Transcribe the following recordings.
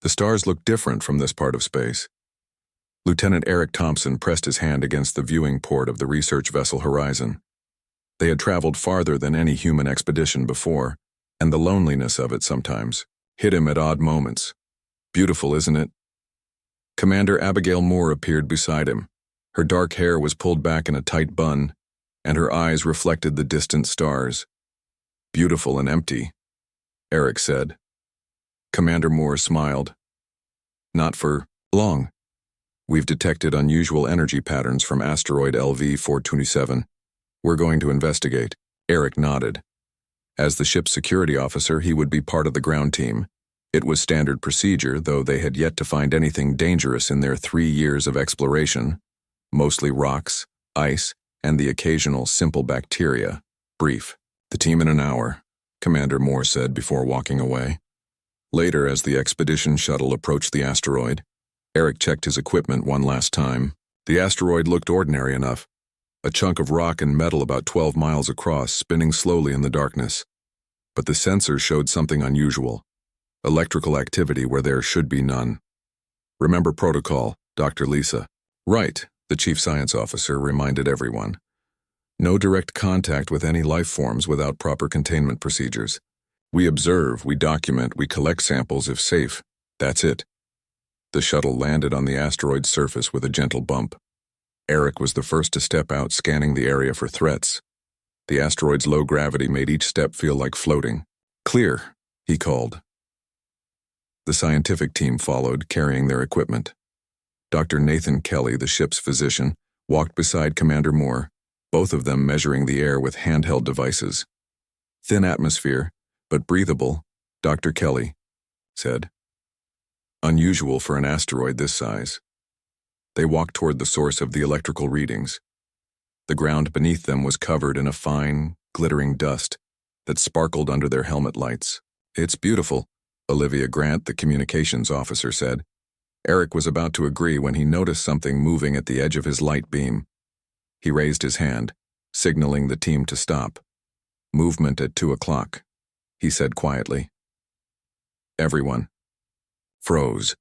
The stars looked different from this part of space. Lieutenant Eric Thompson pressed his hand against the viewing port of the research vessel Horizon. They had traveled farther than any human expedition before, and the loneliness of it sometimes hit him at odd moments. Beautiful, isn't it? Commander Abigail Moore appeared beside him. Her dark hair was pulled back in a tight bun, and her eyes reflected the distant stars. Beautiful and empty, Eric said. Commander Moore smiled. Not for long. We've detected unusual energy patterns from asteroid LV-427. We're going to investigate. Eric nodded. As the ship's security officer, he would be part of the ground team. It was standard procedure, though they had yet to find anything dangerous in their 3 years of exploration. Mostly rocks, ice, and the occasional simple bacteria. Brief. The team in an hour, Commander Moore said before walking away. Later, as the expedition shuttle approached the asteroid, Eric checked his equipment one last time. The asteroid looked ordinary enough. A chunk of rock and metal about 12 miles across, spinning slowly in the darkness. But the sensors showed something unusual. Electrical activity where there should be none. Remember protocol, Dr. Lisa. Right, the chief science officer reminded everyone. No direct contact with any life forms without proper containment procedures. We observe, we document, we collect samples if safe. That's it. The shuttle landed on the asteroid's surface with a gentle bump. Eric was the first to step out, scanning the area for threats. The asteroid's low gravity made each step feel like floating. Clear, he called. The scientific team followed, carrying their equipment. Dr. Nathan Kelly, the ship's physician, walked beside Commander Moore, both of them measuring the air with handheld devices. Thin atmosphere, but breathable, Dr. Kelly said. Unusual for an asteroid this size. They walked toward the source of the electrical readings. The ground beneath them was covered in a fine, glittering dust that sparkled under their helmet lights. It's beautiful, Olivia Grant, the communications officer, said. Eric was about to agree when he noticed something moving at the edge of his light beam. He raised his hand, signaling the team to stop. Movement at 2 o'clock, he said quietly. Everyone froze.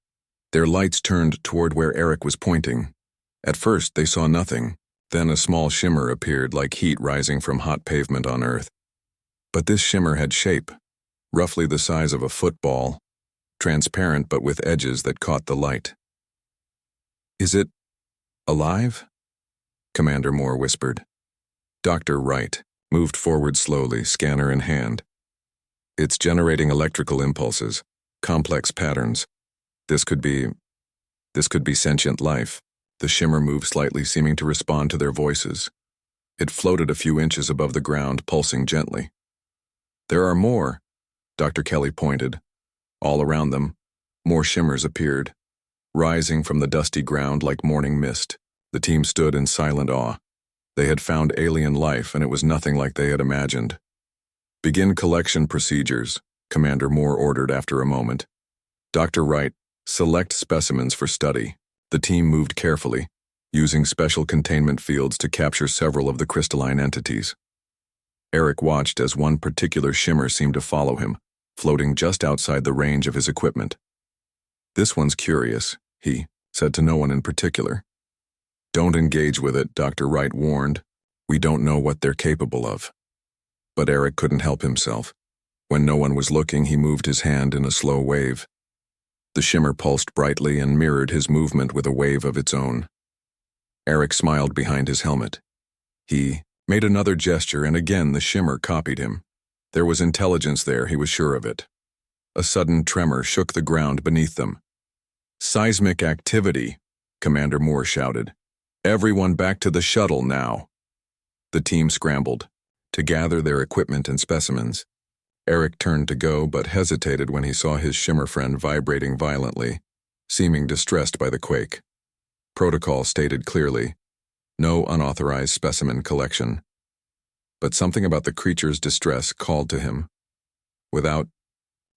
Their lights turned toward where Eric was pointing. At first, they saw nothing. Then a small shimmer appeared like heat rising from hot pavement on Earth. But this shimmer had shape, roughly the size of a football, transparent but with edges that caught the light. Is it alive? Commander Moore whispered. Dr. Wright moved forward slowly, scanner in hand. It's generating electrical impulses, complex patterns. This could be sentient life. The shimmer moved slightly, seeming to respond to their voices. It floated a few inches above the ground, pulsing gently. There are more, Dr. Kelly pointed. All around them, more shimmers appeared, rising from the dusty ground like morning mist. The team stood in silent awe. They had found alien life, and it was nothing like they had imagined. Begin collection procedures, Commander Moore ordered after a moment. Dr. Wright, select specimens for study. The team moved carefully, using special containment fields to capture several of the crystalline entities. Eric watched as one particular shimmer seemed to follow him, floating just outside the range of his equipment. This one's curious, he said to no one in particular. Don't engage with it, Dr. Wright warned. We don't know what they're capable of. But Eric couldn't help himself. When no one was looking, he moved his hand in a slow wave. The shimmer pulsed brightly and mirrored his movement with a wave of its own. Eric smiled behind his helmet. He made another gesture, and again the shimmer copied him. There was intelligence there, he was sure of it. A sudden tremor shook the ground beneath them. Seismic activity, Commander Moore shouted. Everyone back to the shuttle now. The team scrambled to gather their equipment and specimens. Eric turned to go, but hesitated when he saw his shimmer friend vibrating violently, seeming distressed by the quake. Protocol stated clearly, no unauthorized specimen collection. But something about the creature's distress called to him. Without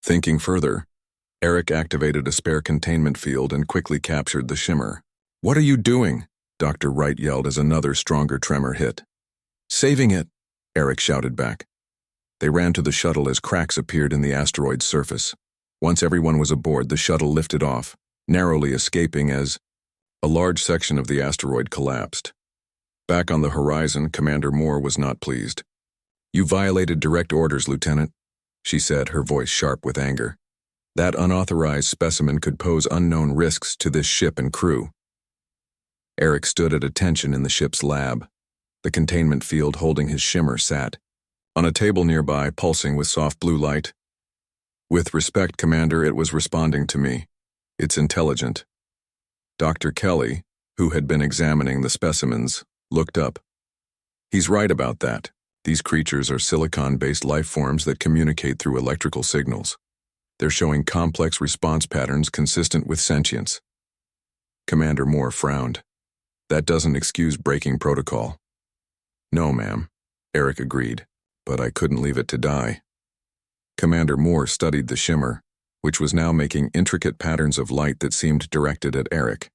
thinking further, Eric activated a spare containment field and quickly captured the shimmer. What are you doing? Dr. Wright yelled as another stronger tremor hit. Saving it, Eric shouted back. They ran to the shuttle as cracks appeared in the asteroid's surface. Once everyone was aboard, the shuttle lifted off, narrowly escaping as a large section of the asteroid collapsed. Back on the horizon, Commander Moore was not pleased. "You violated direct orders, Lieutenant," she said, her voice sharp with anger. "That unauthorized specimen could pose unknown risks to this ship and crew." Eric stood at attention in the ship's lab. The containment field holding his shimmer sat on a table nearby, pulsing with soft blue light. "With respect, Commander, it was responding to me. It's intelligent." Dr. Kelly, who had been examining the specimens, looked up. "He's right about that. These creatures are silicon-based life forms that communicate through electrical signals. They're showing complex response patterns consistent with sentience." Commander Moore frowned. "That doesn't excuse breaking protocol." "No, ma'am," Eric agreed, "but I couldn't leave it to die." Commander Moore studied the shimmer, which was now making intricate patterns of light that seemed directed at Eric.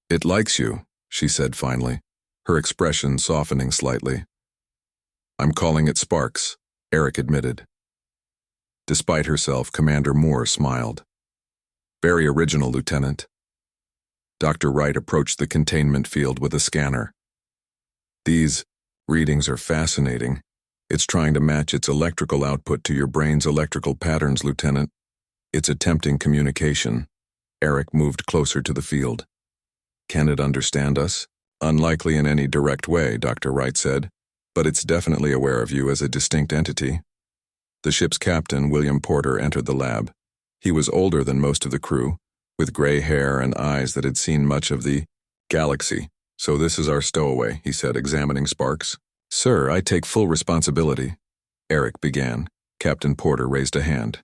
"It likes you," she said finally, her expression softening slightly. "I'm calling it Sparks," Eric admitted. Despite herself, Commander Moore smiled. "Very original, Lieutenant." Dr. Wright approached the containment field with a scanner. "These readings are fascinating. It's trying to match its electrical output to your brain's electrical patterns, Lieutenant. It's attempting communication." Eric moved closer to the field. "Can it understand us?" "Unlikely in any direct way," Dr. Wright said, "but it's definitely aware of you as a distinct entity." The ship's captain, William Porter, entered the lab. He was older than most of the crew, with gray hair and eyes that had seen much of the galaxy. "So this is our stowaway," he said, examining Sparks. "Sir, I take full responsibility," Eric began. Captain Porter raised a hand.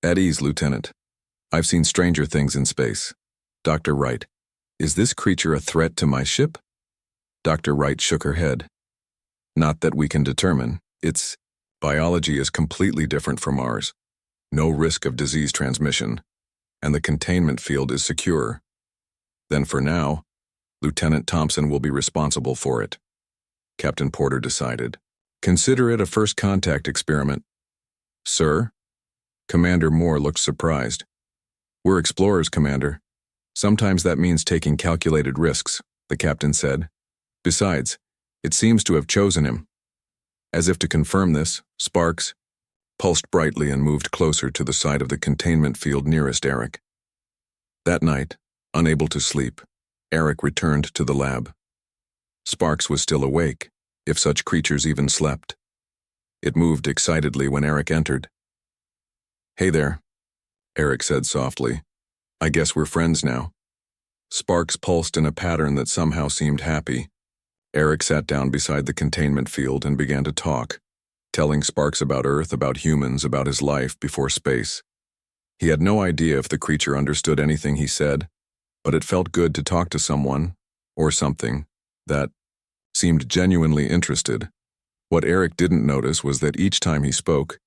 "At ease, Lieutenant. I've seen stranger things in space." "Dr. Wright, is this creature a threat to my ship?" Dr. Wright shook her head. "Not that we can determine. Its biology is completely different from ours. No risk of disease transmission, and the containment field is secure. Then for now, Lieutenant Thompson will be responsible for it." Captain Porter decided. "Consider it a first contact experiment." "Sir?" Commander Moore looked surprised. "We're explorers, Commander. Sometimes that means taking calculated risks," the captain said. "Besides, it seems to have chosen him." As if to confirm this, Sparks pulsed brightly and moved closer to the side of the containment field nearest Eric. That night, unable to sleep, Eric returned to the lab. Sparks was still awake, if such creatures even slept. It moved excitedly when Eric entered. "Hey there," Eric said softly. "I guess we're friends now." Sparks pulsed in a pattern that somehow seemed happy. Eric sat down beside the containment field and began to talk, telling Sparks about Earth, about humans, about his life before space. He had no idea if the creature understood anything he said, but it felt good to talk to someone, or something, that seemed genuinely interested. What Eric didn't notice was that each time he spoke,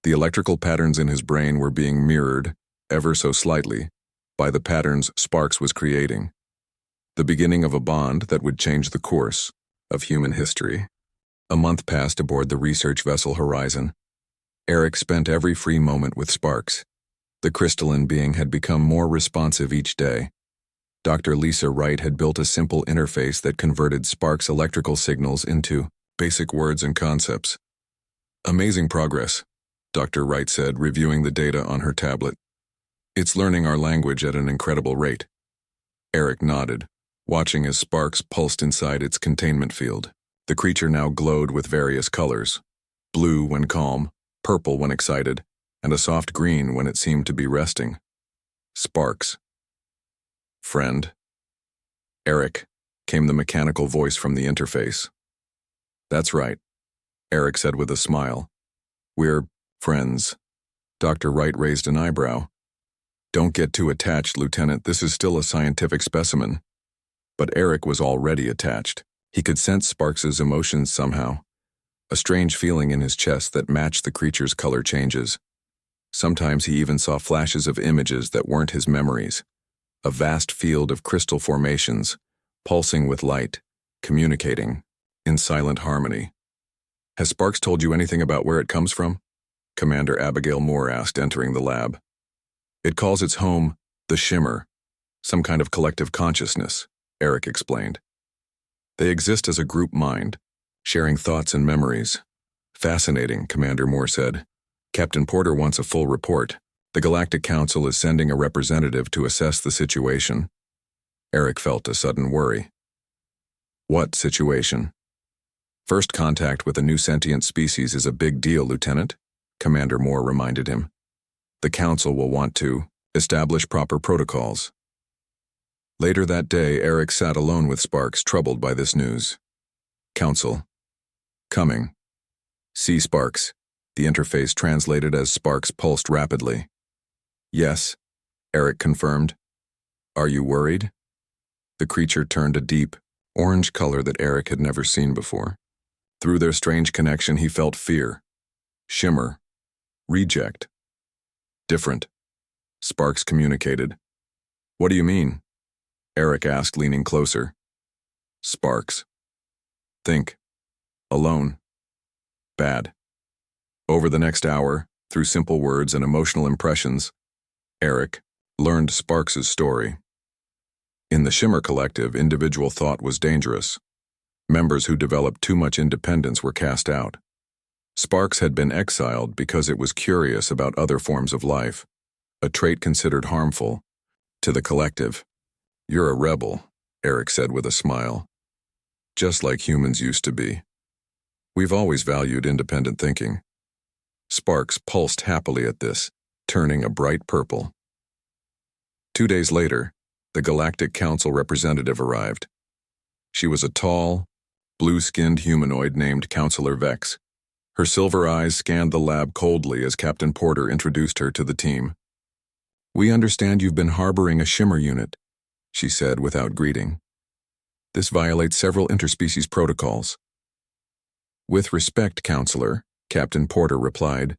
the electrical patterns in his brain were being mirrored, ever so slightly, by the patterns Sparks was creating. The beginning of a bond that would change the course of human history. A month passed aboard the research vessel Horizon. Eric spent every free moment with Sparks. The crystalline being had become more responsive each day. Dr. Lisa Wright had built a simple interface that converted Sparks' electrical signals into basic words and concepts. "Amazing progress," Dr. Wright said, reviewing the data on her tablet. "It's learning our language at an incredible rate." Eric nodded, watching as Sparks pulsed inside its containment field. The creature now glowed with various colors: blue when calm, purple when excited, and a soft green when it seemed to be resting. "Sparks." "Friend?" "Eric," came the mechanical voice from the interface. "That's right," Eric said with a smile. "We're friends." Dr. Wright raised an eyebrow. "Don't get too attached, Lieutenant. This is still a scientific specimen." But Eric was already attached. He could sense Sparks's emotions somehow, a strange feeling in his chest that matched the creature's color changes. Sometimes he even saw flashes of images that weren't his memories. A vast field of crystal formations, pulsing with light, communicating, in silent harmony. "Has Sparks told you anything about where it comes from?" Commander Abigail Moore asked, entering the lab. It calls its home the Shimmer, some kind of collective consciousness, Eric explained. They exist as a group mind, sharing thoughts and memories. Fascinating, Commander Moore said. Captain Porter wants a full report. The Galactic Council is sending a representative to assess the situation. Eric felt a sudden worry. What situation? First contact with a new sentient species is a big deal, Lieutenant, Commander Moore reminded him. The Council will want to establish proper protocols. Later that day, Eric sat alone with Sparks, troubled by this news. Council. Coming. See Sparks. The interface translated as Sparks pulsed rapidly. Yes, Eric confirmed. Are you worried? The creature turned a deep, orange color that Eric had never seen before. Through their strange connection, he felt fear. Shimmer. Reject. Different. Sparks communicated. What do you mean? Eric asked, leaning closer. Sparks. Think. Alone. Bad. Over the next hour, through simple words and emotional impressions, Eric learned Sparks' story. In the Shimmer Collective, individual thought was dangerous. Members who developed too much independence were cast out. Sparks had been exiled because it was curious about other forms of life, a trait considered harmful to the collective. You're a rebel, Eric said with a smile. Just like humans used to be. We've always valued independent thinking. Sparks pulsed happily at this, turning a bright purple. 2 days later, the Galactic Council representative arrived. She was a tall, blue-skinned humanoid named Counselor Vex. Her silver eyes scanned the lab coldly as Captain Porter introduced her to the team. We understand you've been harboring a Shimmer unit, she said without greeting. This violates several interspecies protocols. With respect, Counselor, Captain Porter replied.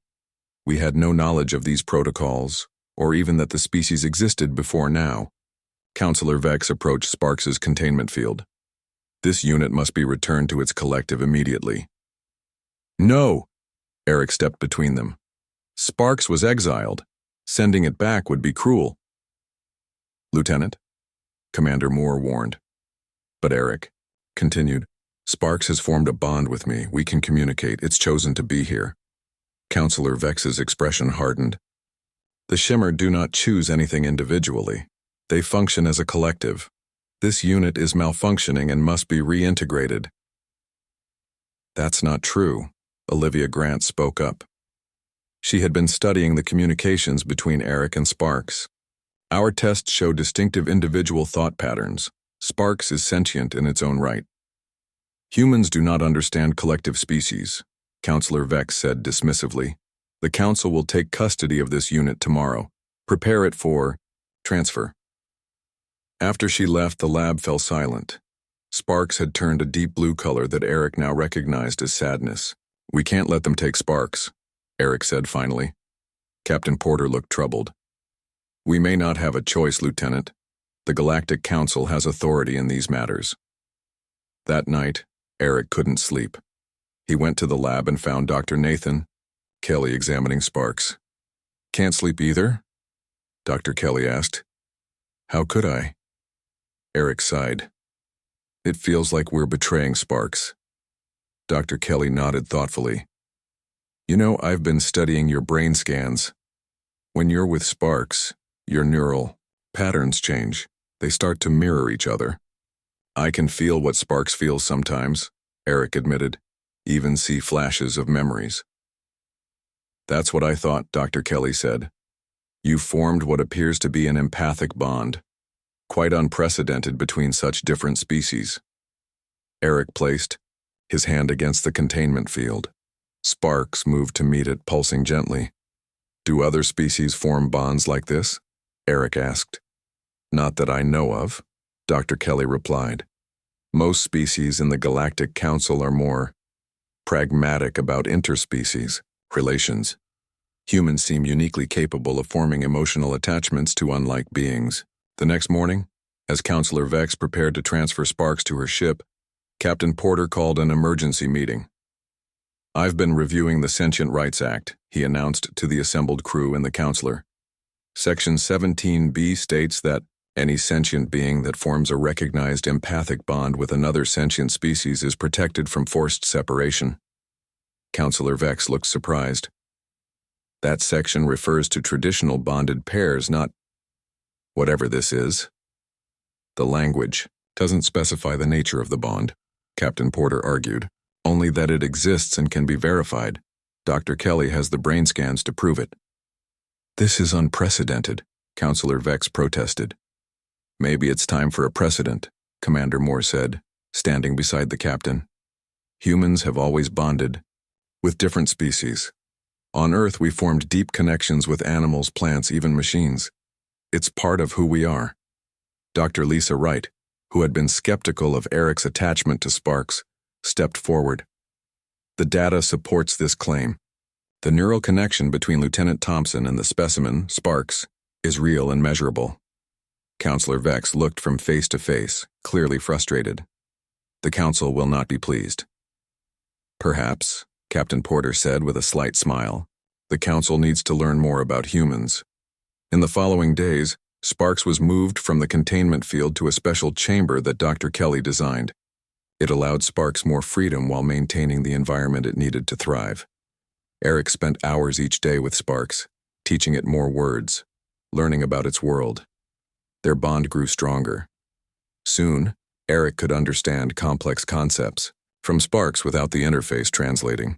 We had no knowledge of these protocols, or even that the species existed before now. Counselor Vex approached Sparks' containment field. This unit must be returned to its collective immediately. No! Eric stepped between them. Sparks was exiled. Sending it back would be cruel. Lieutenant, Commander Moore warned. But Eric continued, Sparks has formed a bond with me. We can communicate. It's chosen to be here. Counselor Vex's expression hardened. The Shimmer do not choose anything individually. They function as a collective. This unit is malfunctioning and must be reintegrated. That's not true, Olivia Grant spoke up. She had been studying the communications between Eric and Sparks. Our tests show distinctive individual thought patterns. Sparks is sentient in its own right. Humans do not understand collective species, Counselor Vex said dismissively. The Council will take custody of this unit tomorrow. Prepare it for transfer. After she left, the lab fell silent. Sparks had turned a deep blue color that Eric now recognized as sadness. We can't let them take Sparks, Eric said finally. Captain Porter looked troubled. We may not have a choice, Lieutenant. The Galactic Council has authority in these matters. That night, Eric couldn't sleep. He went to the lab and found Dr. Nathan Kelly examining Sparks. Can't sleep either? Dr. Kelly asked. How could I? Eric sighed. It feels like we're betraying Sparks. Dr. Kelly nodded thoughtfully. You know, I've been studying your brain scans. When you're with Sparks, your neural patterns change. They start to mirror each other. I can feel what Sparks feels sometimes, Eric admitted, even see flashes of memories. That's what I thought, Dr. Kelly said. You formed what appears to be an empathic bond, quite unprecedented between such different species. Eric placed his hand against the containment field. Sparks moved to meet it, pulsing gently. Do other species form bonds like this? Eric asked. Not that I know of, Dr. Kelly replied. Most species in the Galactic Council are more pragmatic about interspecies relations. Humans seem uniquely capable of forming emotional attachments to unlike beings. The next morning, as Counselor Vex prepared to transfer Sparks to her ship, Captain Porter called an emergency meeting. I've been reviewing the Sentient Rights Act, he announced to the assembled crew and the counselor. Section 17B states that any sentient being that forms a recognized empathic bond with another sentient species is protected from forced separation. Counselor Vex looked surprised. That section refers to traditional bonded pairs, not whatever this is. The language doesn't specify the nature of the bond, Captain Porter argued, only that it exists and can be verified. Dr. Kelly has the brain scans to prove it. This is unprecedented, Counselor Vex protested. Maybe it's time for a precedent, Commander Moore said, standing beside the captain. Humans have always bonded with different species. On Earth, we formed deep connections with animals, plants, even machines. It's part of who we are. Dr. Lisa Wright, who had been skeptical of Eric's attachment to Sparks, stepped forward. The data supports this claim. The neural connection between Lieutenant Thompson and the specimen, Sparks, is real and measurable. Counselor Vex looked from face to face, clearly frustrated. The council will not be pleased. Perhaps, Captain Porter said with a slight smile, the council needs to learn more about humans. In the following days, Sparks was moved from the containment field to a special chamber that Dr. Kelly designed. It allowed Sparks more freedom while maintaining the environment it needed to thrive. Eric spent hours each day with Sparks, teaching it more words, learning about its world. Their bond grew stronger. Soon, Eric could understand complex concepts from Sparks without the interface translating.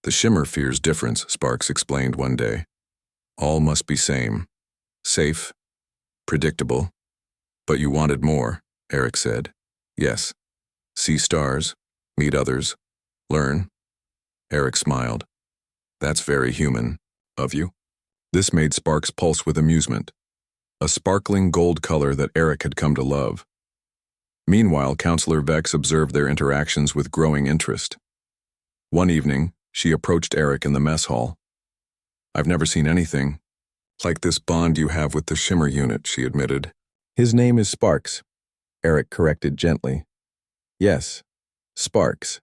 The shimmer fears difference, Sparks explained one day. All must be same. Safe. Predictable. But you wanted more, Eric said. Yes. See stars. Meet others. Learn. Eric smiled. That's very human. Of you? This made Sparks pulse with amusement. A sparkling gold color that Eric had come to love. Meanwhile, Counselor Vex observed their interactions with growing interest. One evening, she approached Eric in the mess hall. I've never seen anything like this bond you have with the Shimmer unit, she admitted. His name is Sparks, Eric corrected gently. Yes, Sparks.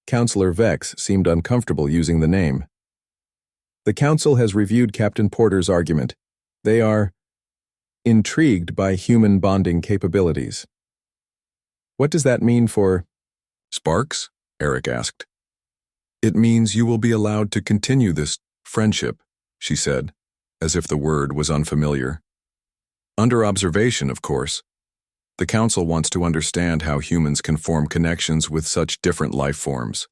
Counselor Vex seemed uncomfortable using the name. The council has reviewed Captain Porter's argument. They are intrigued by human bonding capabilities. What does that mean for Sparks? Eric asked. It means you will be allowed to continue this friendship, she said, as if the word was unfamiliar. Under observation, of course. The council wants to understand how humans can form connections with such different life forms.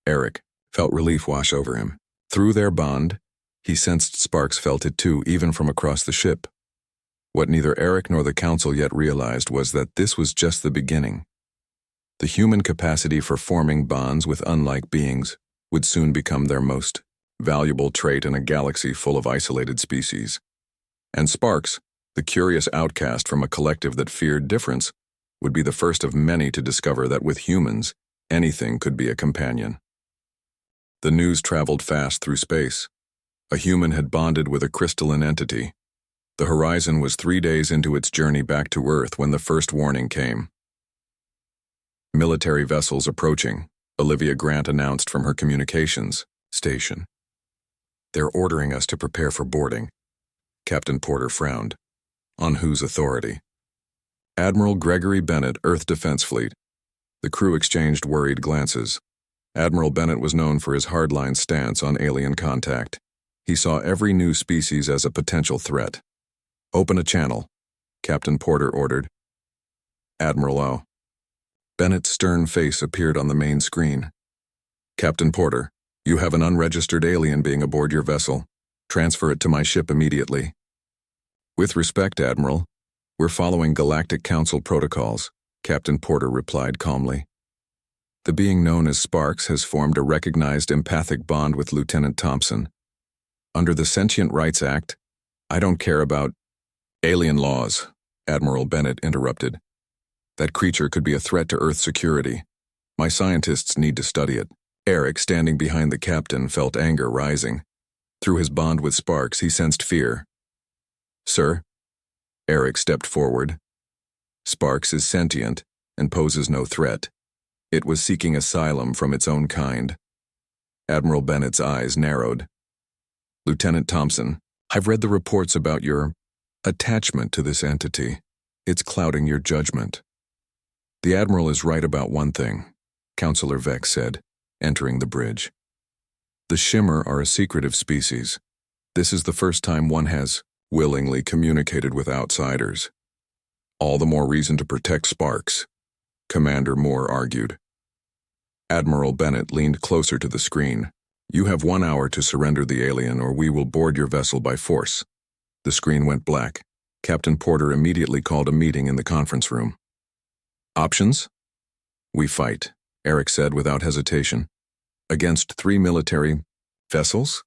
Eric felt relief wash over him. Through their bond, he sensed Sparks felt it too, even from across the ship. What neither Eric nor the council yet realized was that this was just the beginning. The human capacity for forming bonds with unlike beings would soon become their most valuable trait in a galaxy full of isolated species. And Sparks, the curious outcast from a collective that feared difference, would be the first of many to discover that with humans, anything could be a companion. The news traveled fast through space. A human had bonded with a crystalline entity. The Horizon was 3 days into its journey back to Earth when the first warning came. Military vessels approaching, Olivia Grant announced from her communications station. They're ordering us to prepare for boarding. Captain Porter frowned. On whose authority? Admiral Gregory Bennett, Earth Defense Fleet. The crew exchanged worried glances. Admiral Bennett was known for his hardline stance on alien contact. He saw every new species as a potential threat. Open a channel, Captain Porter ordered. Admiral O. Bennett's stern face appeared on the main screen. Captain Porter, you have an unregistered alien being aboard your vessel. Transfer it to my ship immediately. With respect, Admiral, we're following Galactic Council protocols, Captain Porter replied calmly. The being known as Sparks has formed a recognized empathic bond with Lieutenant Thompson. Under the Sentient Rights Act, I don't care about alien laws, Admiral Bennett interrupted. That creature could be a threat to Earth security. My scientists need to study it. Eric, standing behind the captain, felt anger rising. Through his bond with Sparks, he sensed fear. Sir? Eric stepped forward. Sparks is sentient and poses no threat. It was seeking asylum from its own kind. Admiral Bennett's eyes narrowed. Lieutenant Thompson, I've read the reports about your attachment to this entity. It's clouding your judgment. The Admiral is right about one thing, Counselor Vex said, entering the bridge. The Shimmer are a secretive species. This is the first time one has willingly communicated with outsiders. All the more reason to protect Sparks, Commander Moore argued. Admiral Bennett leaned closer to the screen. You have 1 hour to surrender the alien or we will board your vessel by force. The screen went black. Captain Porter immediately called a meeting in the conference room. Options? We fight, Eric said without hesitation. Against 3 military vessels?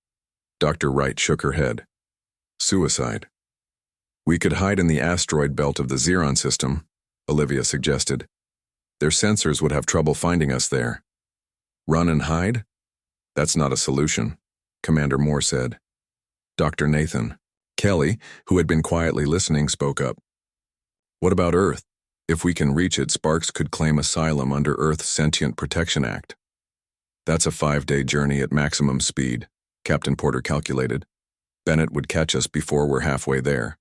Dr. Wright shook her head. Suicide. We could hide in the asteroid belt of the Xeron system, Olivia suggested. Their sensors would have trouble finding us there. Run and hide? That's not a solution, Commander Moore said. Dr. Nathan Kelly, who had been quietly listening, spoke up. What about Earth? If we can reach it, Sparks could claim asylum under Earth's Sentient Protection Act. That's a 5-day journey at maximum speed, Captain Porter calculated. Bennett would catch us before we're halfway there.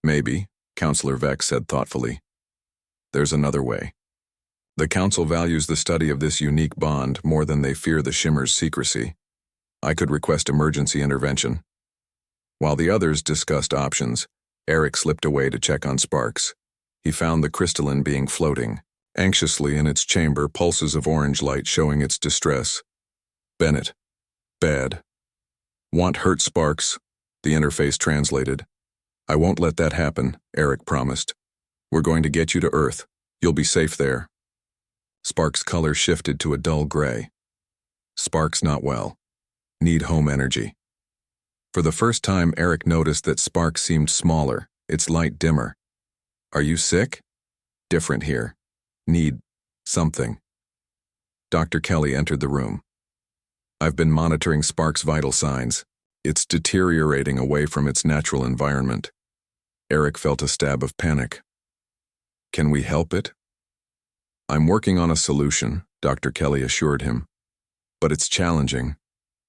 Maybe, Counselor Vex said thoughtfully. There's another way. The Council values the study of this unique bond more than they fear the Shimmer's secrecy. I could request emergency intervention. While the others discussed options, Eric slipped away to check on Sparks. He found the crystalline being floating, anxiously in its chamber, pulses of orange light showing its distress. Bennett. Bad. Want hurt Sparks, the interface translated. I won't let that happen, Eric promised. We're going to get you to Earth. You'll be safe there. Sparks' color shifted to a dull gray. Sparks not well. Need home energy. For the first time, Eric noticed that Sparks seemed smaller, its light dimmer. Are you sick? Different here. Need something. Dr. Kelly entered the room. I've been monitoring Sparks' vital signs. It's deteriorating away from its natural environment. Eric felt a stab of panic. Can we help it? I'm working on a solution, Dr. Kelly assured him. But it's challenging.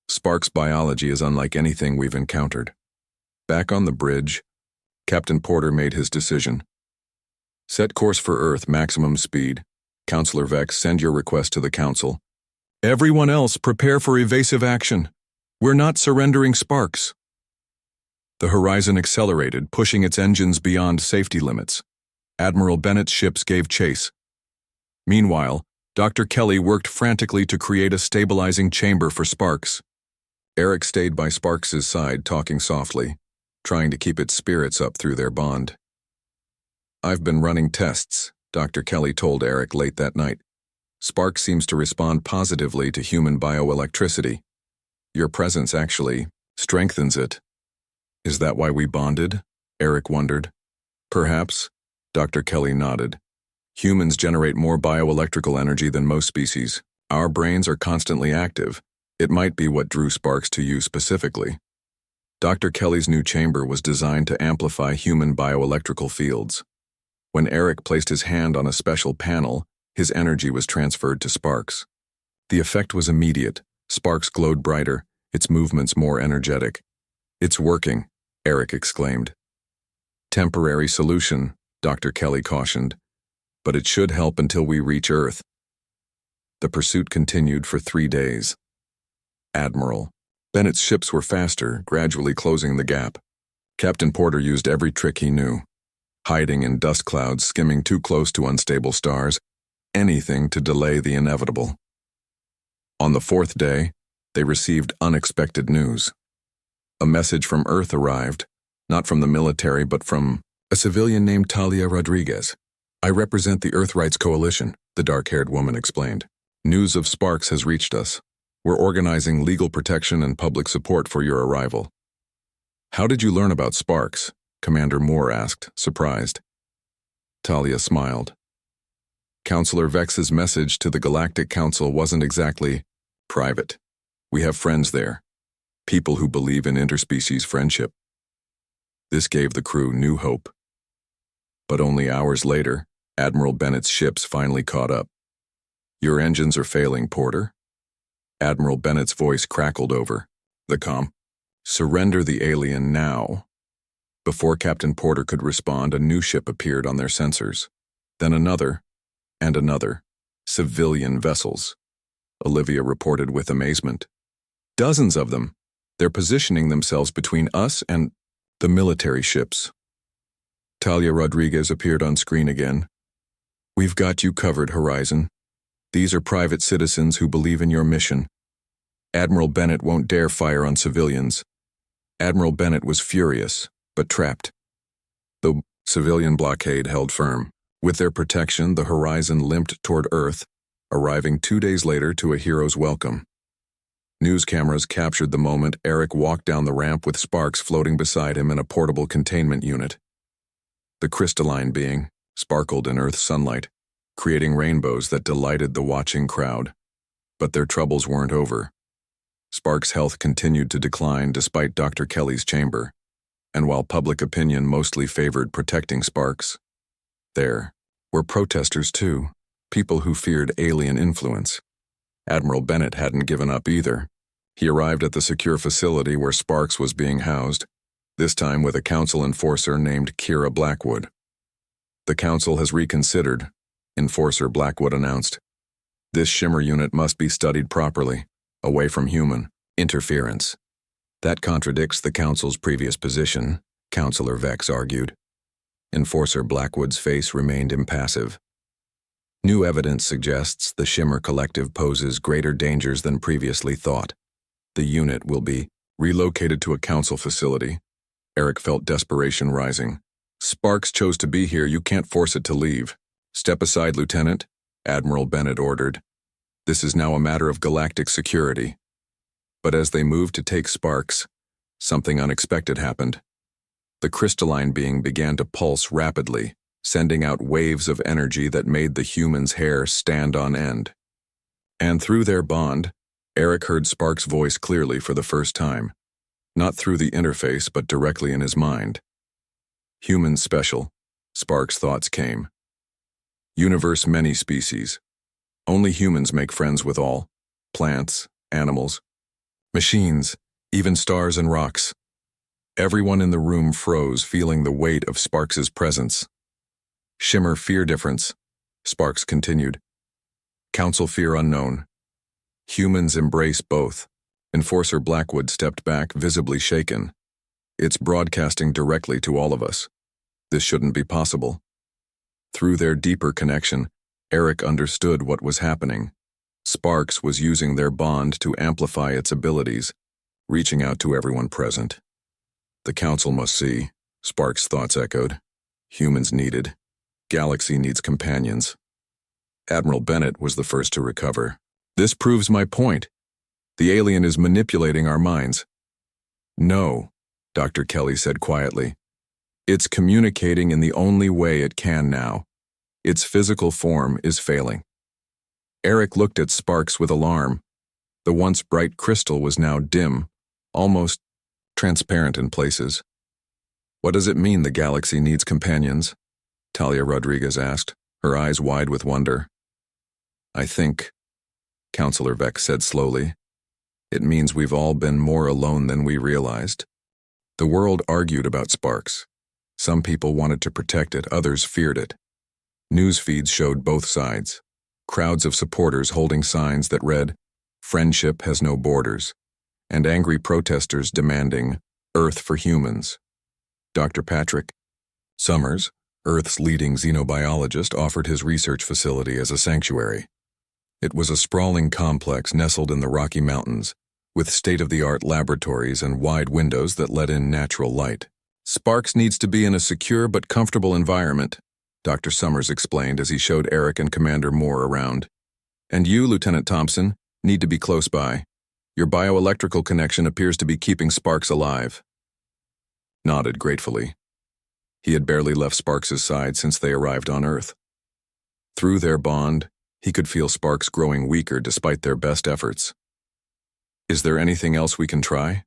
Sparks' biology is unlike anything we've encountered. Back on the bridge, Captain Porter made his decision. Set course for Earth, maximum speed. Counselor Vex, send your request to the Council. Everyone else, prepare for evasive action. We're not surrendering Sparks. The horizon accelerated, pushing its engines beyond safety limits. Admiral Bennett's ships gave chase. Meanwhile, Dr. Kelly worked frantically to create a stabilizing chamber for Sparks. Eric stayed by Sparks' side, talking softly, trying to keep its spirits up through their bond. I've been running tests, Dr. Kelly told Eric late that night. Sparks seems to respond positively to human bioelectricity. Your presence actually strengthens it. Is that why we bonded? Eric wondered. Perhaps, Dr. Kelly nodded. Humans generate more bioelectrical energy than most species. Our brains are constantly active. It might be what drew Sparks to you specifically. Dr. Kelly's new chamber was designed to amplify human bioelectrical fields. When Eric placed his hand on a special panel, his energy was transferred to Sparks. The effect was immediate. Sparks glowed brighter, its movements more energetic. It's working, Eric exclaimed. Temporary solution, Dr. Kelly cautioned, but it should help until we reach Earth. The pursuit continued for 3 days. Admiral Bennett's ships were faster, gradually closing the gap. Captain Porter used every trick he knew. Hiding in dust clouds, skimming too close to unstable stars, anything to delay the inevitable. On the 4th day, they received unexpected news. A message from Earth arrived, not from the military but from a civilian named Talia Rodriguez. I represent the Earth Rights Coalition, the dark-haired woman explained. News of Sparks has reached us. We're organizing legal protection and public support for your arrival. How did you learn about Sparks? Commander Moore asked, surprised. Talia smiled. Counselor Vex's message to the Galactic Council wasn't exactly private. We have friends there, people who believe in interspecies friendship. This gave the crew new hope. But only hours later, Admiral Bennett's ships finally caught up. Your engines are failing, Porter. Admiral Bennett's voice crackled over the comm. Surrender the alien now. Before Captain Porter could respond, a new ship appeared on their sensors. Then another, and another. Civilian vessels. Olivia reported with amazement. Dozens of them. They're positioning themselves between us and the military ships. Talia Rodriguez appeared on screen again. We've got you covered, Horizon. These are private citizens who believe in your mission. Admiral Bennett won't dare fire on civilians. Admiral Bennett was furious, but trapped. The civilian blockade held firm. With their protection, the Horizon limped toward Earth, arriving 2 days later to a hero's welcome. News cameras captured the moment Eric walked down the ramp with Sparks floating beside him in a portable containment unit. The crystalline being sparkled in Earth's sunlight, creating rainbows that delighted the watching crowd. But their troubles weren't over. Sparks' health continued to decline despite Dr. Kelly's chamber, and while public opinion mostly favored protecting Sparks, there were protesters too, people who feared alien influence. Admiral Bennett hadn't given up either. He arrived at the secure facility where Sparks was being housed, this time with a council enforcer named Kira Blackwood. The council has reconsidered, Enforcer Blackwood announced. This shimmer unit must be studied properly, away from human interference. That contradicts the council's previous position, Councilor Vex argued. Enforcer Blackwood's face remained impassive. New evidence suggests the Shimmer Collective poses greater dangers than previously thought. The unit will be relocated to a council facility. Eric felt desperation rising. Sparks chose to be here, you can't force it to leave. Step aside, Lieutenant, Admiral Bennett ordered. This is now a matter of galactic security. But as they moved to take Sparks, something unexpected happened. The crystalline being began to pulse rapidly, sending out waves of energy that made the human's hair stand on end. And through their bond, Eric heard Sparks' voice clearly for the first time, not through the interface but directly in his mind. Humans special, Sparks' thoughts came. Universe many species. Only humans make friends with all. Plants, animals, machines, even stars and rocks. Everyone in the room froze, feeling the weight of Sparks' presence. Shimmer fear difference, Sparks continued. Council fear unknown. Humans embrace both. Enforcer Blackwood stepped back, visibly shaken. It's broadcasting directly to all of us. This shouldn't be possible. Through their deeper connection, Eric understood what was happening. Sparks was using their bond to amplify its abilities, reaching out to everyone present. The Council must see, Sparks' thoughts echoed. Humans needed. Galaxy needs companions. Admiral Bennett was the first to recover. This proves my point. The alien is manipulating our minds. No, Dr. Kelly said quietly. It's communicating in the only way it can now. Its physical form is failing. Eric looked at Sparks with alarm. The once bright crystal was now dim, almost transparent in places. What does it mean the galaxy needs companions? Talia Rodriguez asked, her eyes wide with wonder. I think, Councilor Vex said slowly, it means we've all been more alone than we realized. The world argued about Sparks. Some people wanted to protect it, others feared it. News feeds showed both sides. Crowds of supporters holding signs that read, "Friendship has no borders," and angry protesters demanding, "Earth for humans." Dr. Patrick Summers, Earth's leading xenobiologist, offered his research facility as a sanctuary. It was a sprawling complex nestled in the Rocky Mountains, with state-of-the-art laboratories and wide windows that let in natural light. Sparks needs to be in a secure but comfortable environment, Dr. Summers explained as he showed Eric and Commander Moore around. And you, Lieutenant Thompson, need to be close by. Your bioelectrical connection appears to be keeping Sparks alive. Nodded gratefully. He had barely left Sparks' side since they arrived on Earth. Through their bond, he could feel Sparks growing weaker despite their best efforts. Is there anything else we can try?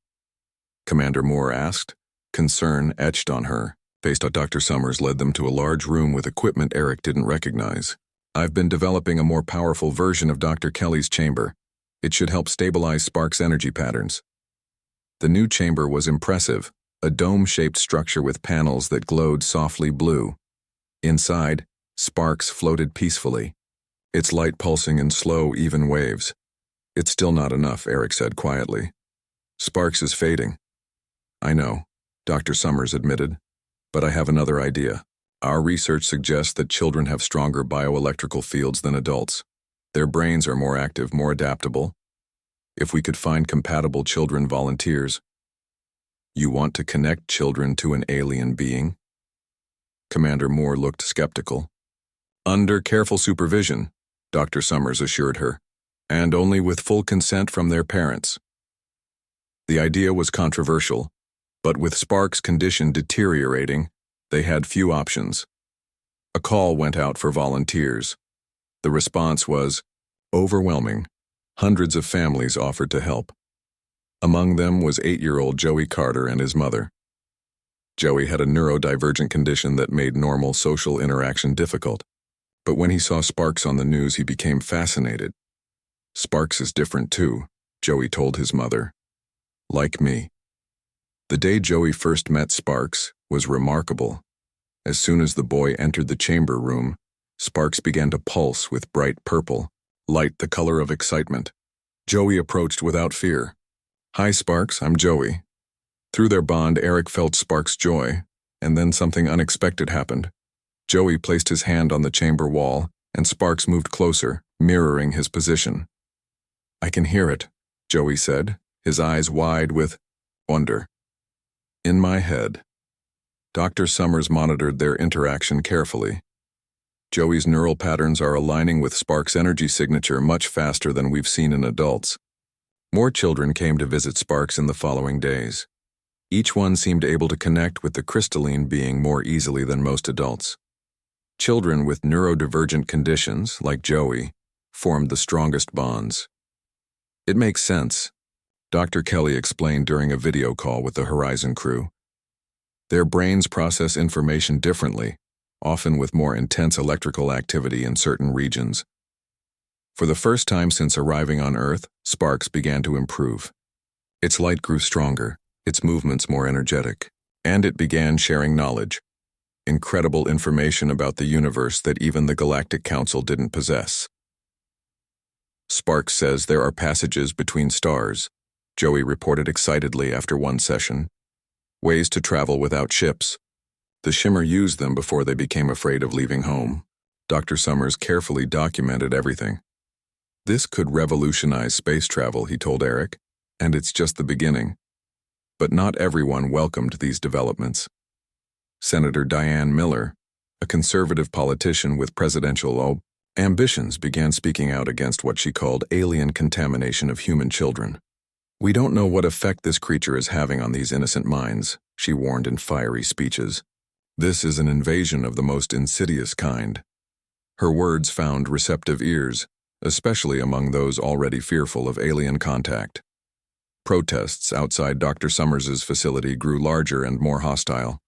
Commander Moore asked. Concern etched on her. Dr. Summers led them to a large room with equipment Eric didn't recognize. I've been developing a more powerful version of Dr. Kelly's chamber. It should help stabilize Sparks' energy patterns. The new chamber was impressive, a dome-shaped structure with panels that glowed softly blue. Inside, sparks floated peacefully, its light pulsing in slow, even waves. "It's still not enough," Eric said quietly. "Sparks is fading." "I know," Dr. Summers admitted, "but I have another idea. Our research suggests that children have stronger bioelectrical fields than adults. Their brains are more active, more adaptable. If we could find compatible children volunteers." "You want to connect children to an alien being?" Commander Moore looked skeptical. "Under careful supervision," Dr. Summers assured her, "and only with full consent from their parents." The idea was controversial, but with Sparks' condition deteriorating, they had few options. A call went out for volunteers. The response was overwhelming. Hundreds of families offered to help. Among them was 8-year-old Joey Carter and his mother. Joey had a neurodivergent condition that made normal social interaction difficult. But when he saw Sparks on the news, he became fascinated. "Sparks is different too," Joey told his mother. "Like me." The day Joey first met Sparks was remarkable. As soon as the boy entered the chamber room, Sparks began to pulse with bright purple, light the color of excitement. Joey approached without fear. "Hi, Sparks, I'm Joey." Through their bond, Eric felt Sparks' joy, and then something unexpected happened. Joey placed his hand on the chamber wall, and Sparks moved closer, mirroring his position. "I can hear it," Joey said, his eyes wide with wonder. "In my head." Dr. Summers monitored their interaction carefully. Joey's neural patterns are aligning with Sparks' energy signature much faster than we've seen in adults. More children came to visit Sparks in the following days. Each one seemed able to connect with the crystalline being more easily than most adults. Children with neurodivergent conditions, like Joey, formed the strongest bonds. "It makes sense," Dr. Kelly explained during a video call with the Horizon crew. "Their brains process information differently, often with more intense electrical activity in certain regions." For the first time since arriving on Earth, Sparks began to improve. Its light grew stronger, its movements more energetic, and it began sharing knowledge. Incredible information about the universe that even the Galactic Council didn't possess. "Sparks says there are passages between stars," Joey reported excitedly after one session. "Ways to travel without ships. The Shimmer used them before they became afraid of leaving home." Dr. Summers carefully documented everything. "This could revolutionize space travel," he told Eric, "and it's just the beginning." But not everyone welcomed these developments. Senator Diane Miller, a conservative politician with presidential ambitions, began speaking out against what she called alien contamination of human children. "We don't know what effect this creature is having on these innocent minds," she warned in fiery speeches. "This is an invasion of the most insidious kind." Her words found receptive ears, especially among those already fearful of alien contact. Protests outside Dr. Summers's facility grew larger and more hostile.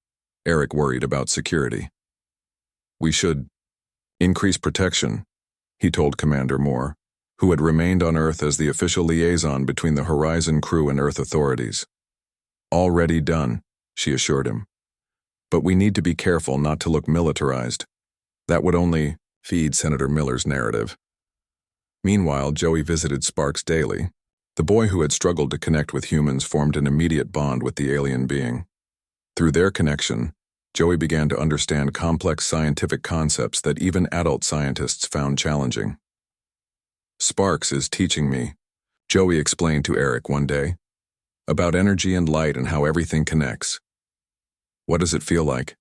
Eric worried about security. "We should increase protection," he told Commander Moore, who had remained on Earth as the official liaison between the Horizon crew and Earth authorities. "Already done," she assured him. "But we need to be careful not to look militarized. That would only feed Senator Miller's narrative." Meanwhile, Joey visited Sparks daily. The boy who had struggled to connect with humans formed an immediate bond with the alien being. Through their connection, Joey began to understand complex scientific concepts that even adult scientists found challenging. "Sparks is teaching me," Joey explained to Eric one day, "about energy and light and how everything connects." "What does it feel like?"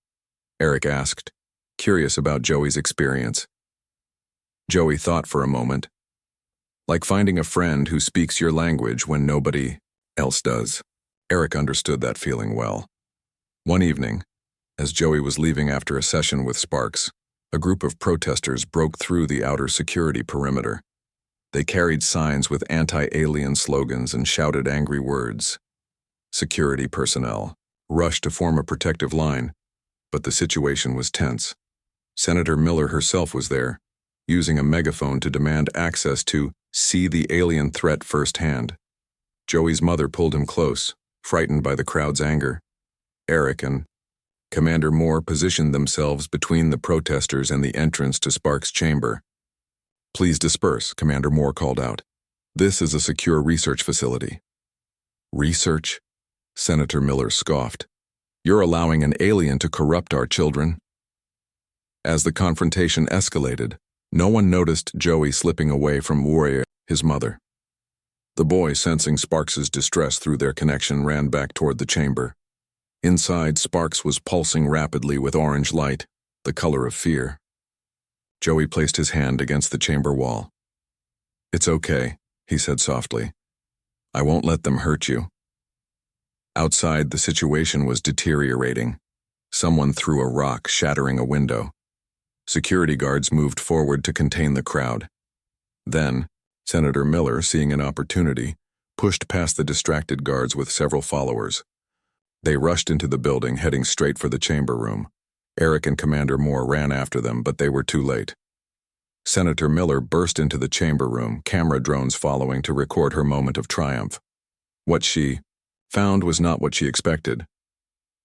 Eric asked, curious about Joey's experience. Joey thought for a moment. "Like finding a friend who speaks your language when nobody else does." Eric understood that feeling well. One evening, as Joey was leaving after a session with Sparks, a group of protesters broke through the outer security perimeter. They carried signs with anti-alien slogans and shouted angry words. Security personnel rushed to form a protective line, but the situation was tense. Senator Miller herself was there, using a megaphone to demand access to see the alien threat firsthand. Joey's mother pulled him close, Frightened by the crowd's anger, Eric and Commander Moore positioned themselves between the protesters and the entrance to Sparks' chamber. "Please disperse," Commander Moore called out. "This is a secure research facility." "Research?" Senator Miller scoffed. "You're allowing an alien to corrupt our children?" As the confrontation escalated, no one noticed Joey slipping away from Warrior, his mother. The boy, sensing Sparks' distress through their connection, ran back toward the chamber. Inside, Sparks was pulsing rapidly with orange light, the color of fear. Joey placed his hand against the chamber wall. "It's okay," he said softly. "I won't let them hurt you." Outside, the situation was deteriorating. Someone threw a rock, shattering a window. Security guards moved forward to contain the crowd. Then, Senator Miller, seeing an opportunity, pushed past the distracted guards with several followers. They rushed into the building, heading straight for the chamber room. Eric and Commander Moore ran after them, but they were too late. Senator Miller burst into the chamber room, camera drones following to record her moment of triumph. What she found was not what she expected.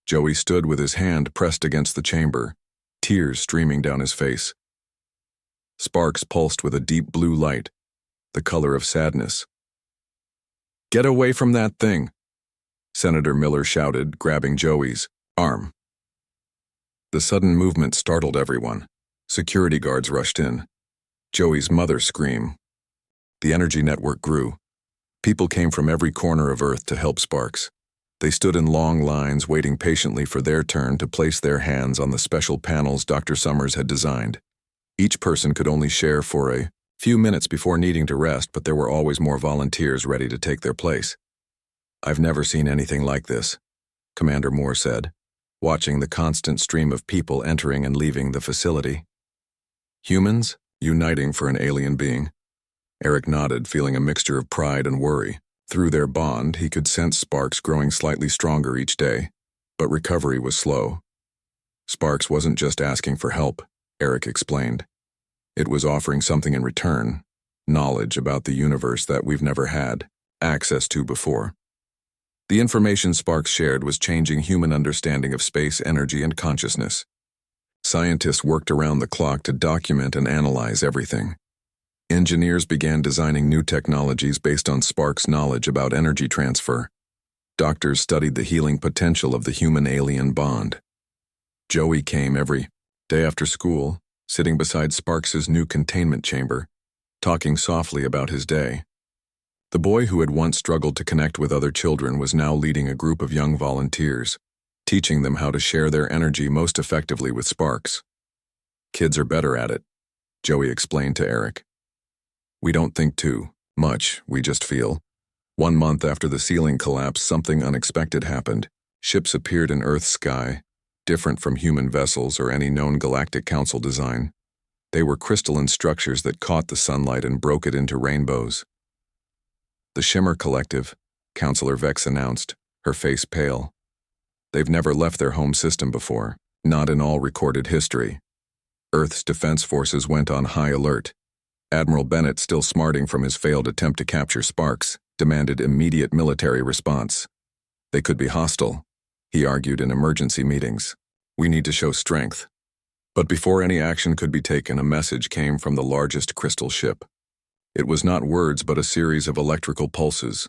Joey stood with his hand pressed against the chamber, tears streaming down his face. Sparks pulsed with a deep blue light, the color of sadness. "Get away from that thing!" Senator Miller shouted, grabbing Joey's arm. The sudden movement startled everyone. Security guards rushed in. Joey's mother screamed. The energy network grew. People came from every corner of Earth to help Sparks. They stood in long lines, waiting patiently for their turn to place their hands on the special panels Dr. Summers had designed. Each person could only share for a few minutes before needing to rest, but there were always more volunteers ready to take their place. "I've never seen anything like this," Commander Moore said, watching the constant stream of people entering and leaving the facility. "Humans uniting for an alien being." Eric nodded, feeling a mixture of pride and worry. Through their bond, he could sense Sparks growing slightly stronger each day, but recovery was slow. Sparks wasn't just asking for help, Eric explained. It was offering something in return, knowledge about the universe that we've never had access to before. The information Sparks shared was changing human understanding of space, energy, and consciousness. Scientists worked around the clock to document and analyze everything. Engineers began designing new technologies based on Sparks' knowledge about energy transfer. Doctors studied the healing potential of the human-alien bond. Joey came every day after school, sitting beside Sparks' new containment chamber, talking softly about his day. The boy who had once struggled to connect with other children was now leading a group of young volunteers, teaching them how to share their energy most effectively with Sparks. "Kids are better at it," Joey explained to Eric. "We don't think too much, we just feel." 1 month after the ceiling collapsed, something unexpected happened. Ships appeared in Earth's sky, different from human vessels or any known Galactic Council design. They were crystalline structures that caught the sunlight and broke it into rainbows. "The Shimmer Collective," Counselor Vex announced, her face pale. "They've never left their home system before, not in all recorded history." Earth's defense forces went on high alert. Admiral Bennett, still smarting from his failed attempt to capture Sparks, demanded immediate military response. "They could be hostile," he argued in emergency meetings. "We need to show strength." But before any action could be taken, a message came from the largest crystal ship. It was not words but a series of electrical pulses,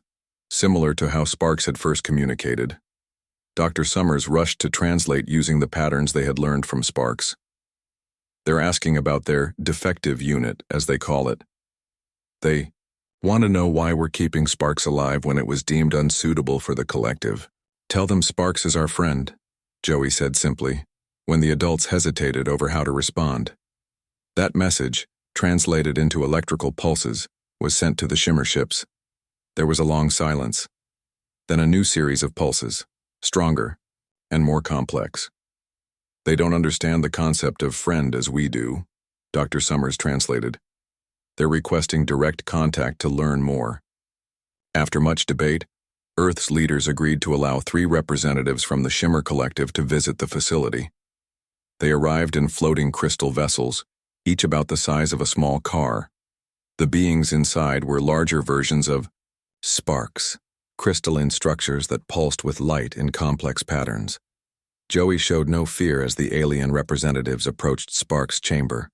similar to how Sparks had first communicated. Dr. Summers rushed to translate using the patterns they had learned from Sparks. "They're asking about their defective unit, as they call it. They want to know why we're keeping Sparks alive when it was deemed unsuitable for the collective. Tell them Sparks is our friend," Joey said simply, when the adults hesitated over how to respond. That message, translated into electrical pulses, was sent to the Shimmer ships. There was a long silence. Then a new series of pulses, stronger and more complex. "They don't understand the concept of friend as we do," Dr. Summers translated. "They're requesting direct contact to learn more." After much debate, Earth's leaders agreed to allow 3 representatives from the Shimmer Collective to visit the facility. They arrived in floating crystal vessels, each about the size of a small car. The beings inside were larger versions of Sparks, crystalline structures that pulsed with light in complex patterns. Joey showed no fear as the alien representatives approached Sparks' chamber.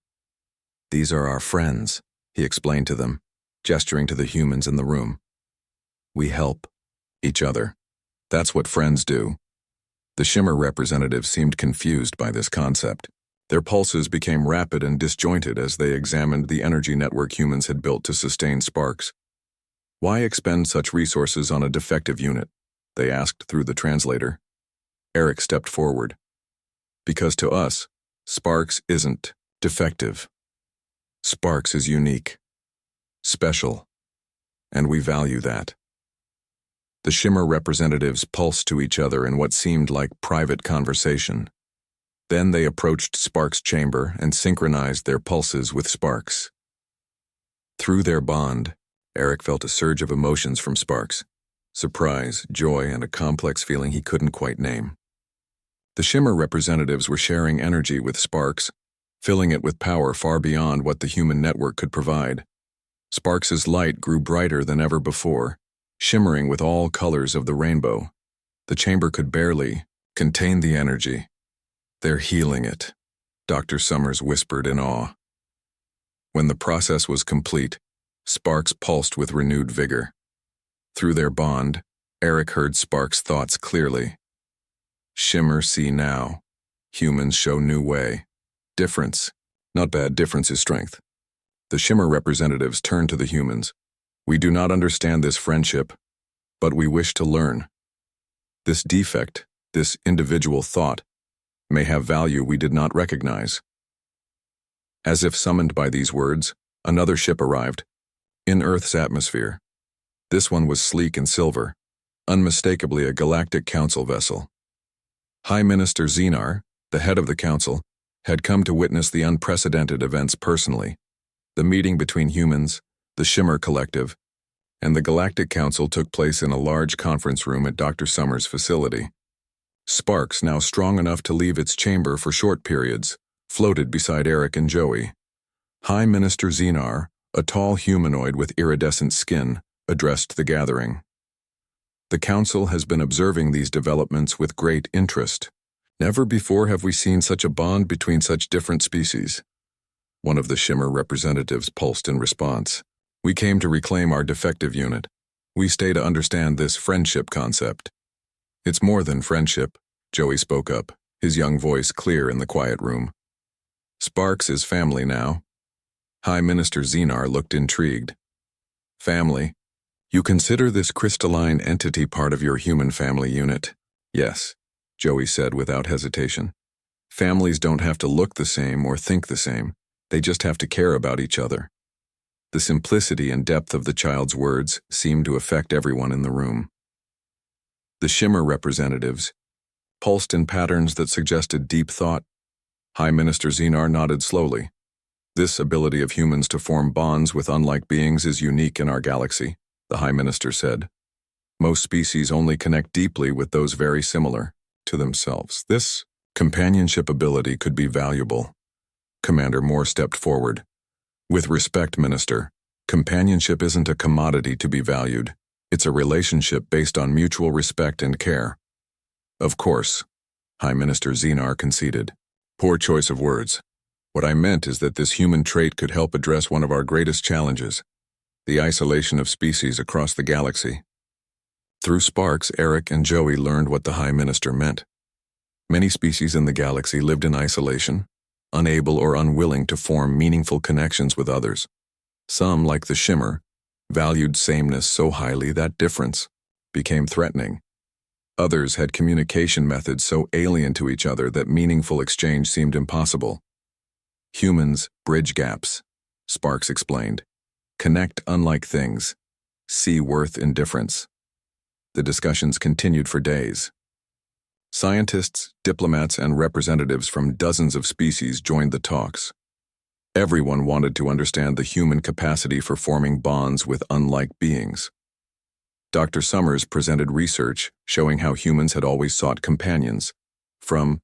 "These are our friends," he explained to them, gesturing to the humans in the room. "We help each other. That's what friends do." The Shimmer representatives seemed confused by this concept. Their pulses became rapid and disjointed as they examined the energy network humans had built to sustain Sparks. "Why expend such resources on a defective unit?" they asked through the translator. Eric stepped forward. "Because to us, Sparks isn't defective. Sparks is unique, special, and we value that." The Shimmer representatives pulsed to each other in what seemed like private conversation. Then they approached Sparks' chamber and synchronized their pulses with Sparks. Through their bond, Eric felt a surge of emotions from Sparks: surprise, joy, and a complex feeling he couldn't quite name. The Shimmer representatives were sharing energy with Sparks, filling it with power far beyond what the human network could provide. Sparks's light grew brighter than ever before, shimmering with all colors of the rainbow. The chamber could barely contain the energy. "They're healing it," Dr. Summers whispered in awe. When the process was complete, Sparks pulsed with renewed vigor. Through their bond, Eric heard Sparks' thoughts clearly. "Shimmer see now. Humans show new way. Difference. Not bad, difference is strength." The Shimmer representatives turned to the humans. "We do not understand this friendship, but we wish to learn. This defect, this individual thought, may have value we did not recognize." As if summoned by these words, another ship arrived, in Earth's atmosphere. This one was sleek and silver, unmistakably a Galactic Council vessel. High Minister Xenar, the head of the council, had come to witness the unprecedented events personally. The meeting between humans, the Shimmer Collective, and the Galactic Council took place in a large conference room at Dr. Summers' facility. Sparks, now strong enough to leave its chamber for short periods, floated beside Eric and Joey. High Minister Xenar, a tall humanoid with iridescent skin, addressed the gathering. "The Council has been observing these developments with great interest. Never before have we seen such a bond between such different species." One of the Shimmer representatives pulsed in response. "We came to reclaim our defective unit. We stay to understand this friendship concept." "It's more than friendship," Joey spoke up, his young voice clear in the quiet room. "Sparks is family now." High Minister Xenar looked intrigued. "Family? You consider this crystalline entity part of your human family unit?" "Yes," Joey said without hesitation. "Families don't have to look the same or think the same. They just have to care about each other." The simplicity and depth of the child's words seemed to affect everyone in the room. The Shimmer representatives pulsed in patterns that suggested deep thought. High Minister Xenar nodded slowly. "This ability of humans to form bonds with unlike beings is unique in our galaxy," the High Minister said. "Most species only connect deeply with those very similar to themselves. This companionship ability could be valuable." Commander Moore stepped forward. "With respect, Minister, companionship isn't a commodity to be valued. It's a relationship based on mutual respect and care." "Of course," High Minister Xenar conceded. "Poor choice of words. What I meant is that this human trait could help address one of our greatest challenges, the isolation of species across the galaxy." Through Sparks, Eric and Joey learned what the High Minister meant. Many species in the galaxy lived in isolation, unable or unwilling to form meaningful connections with others. Some, like the Shimmer, valued sameness so highly that difference became threatening. Others had communication methods so alien to each other that meaningful exchange seemed impossible. "Humans bridge gaps," Sparks explained. "Connect unlike things. See worth in difference." The discussions continued for days. Scientists, diplomats, and representatives from dozens of species joined the talks. Everyone wanted to understand the human capacity for forming bonds with unlike beings. Dr. Summers presented research showing how humans had always sought companions, from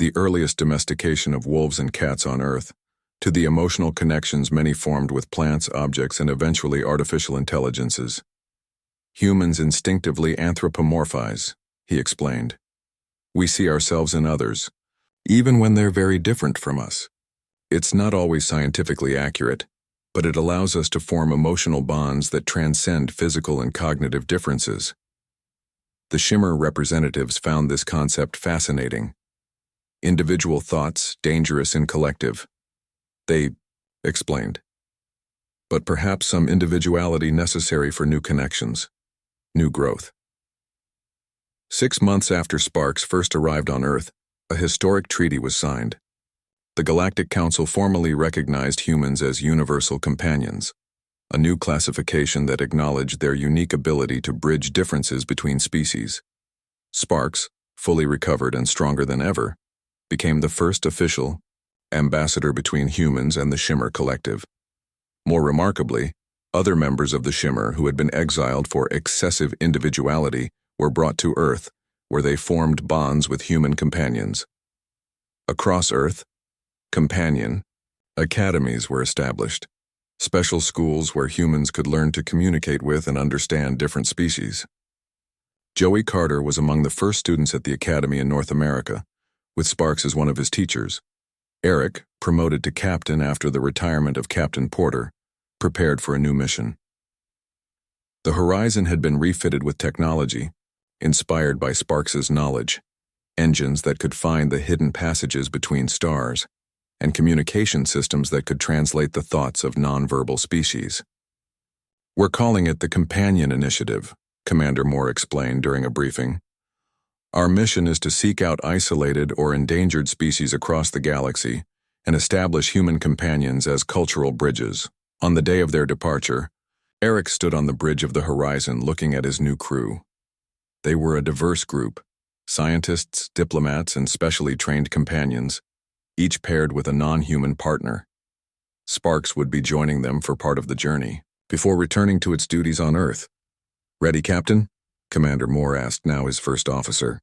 the earliest domestication of wolves and cats on Earth to the emotional connections many formed with plants, objects, and eventually artificial intelligences. Humans instinctively anthropomorphize, he explained. We see ourselves in others, even when they're very different from us. It's not always scientifically accurate, but it allows us to form emotional bonds that transcend physical and cognitive differences. The Shimmer representatives found this concept fascinating. Individual thoughts, dangerous in collective. They explained. But perhaps some individuality necessary for new connections, new growth. 6 months after Sparks first arrived on Earth, a historic treaty was signed. The Galactic Council formally recognized humans as universal companions, a new classification that acknowledged their unique ability to bridge differences between species. Sparks, fully recovered and stronger than ever, became the first official ambassador between humans and the Shimmer Collective. More remarkably, other members of the Shimmer who had been exiled for excessive individuality were brought to Earth, where they formed bonds with human companions. Across Earth, companion academies were established, special schools where humans could learn to communicate with and understand different species. Joey Carter was among the first students at the academy in North America, with Sparks as one of his teachers. Eric, promoted to captain after the retirement of Captain Porter, prepared for a new mission. The Horizon had been refitted with technology, inspired by Sparks's knowledge, engines that could find the hidden passages between stars, and communication systems that could translate the thoughts of nonverbal species. "We're calling it the Companion Initiative," Commander Moore explained during a briefing. "Our mission is to seek out isolated or endangered species across the galaxy and establish human companions as cultural bridges." On the day of their departure, Eric stood on the bridge of the Horizon looking at his new crew. They were a diverse group, scientists, diplomats, and specially trained companions, each paired with a non-human partner. Sparks would be joining them for part of the journey, before returning to its duties on Earth. "Ready, Captain?" Commander Moore asked now his first officer.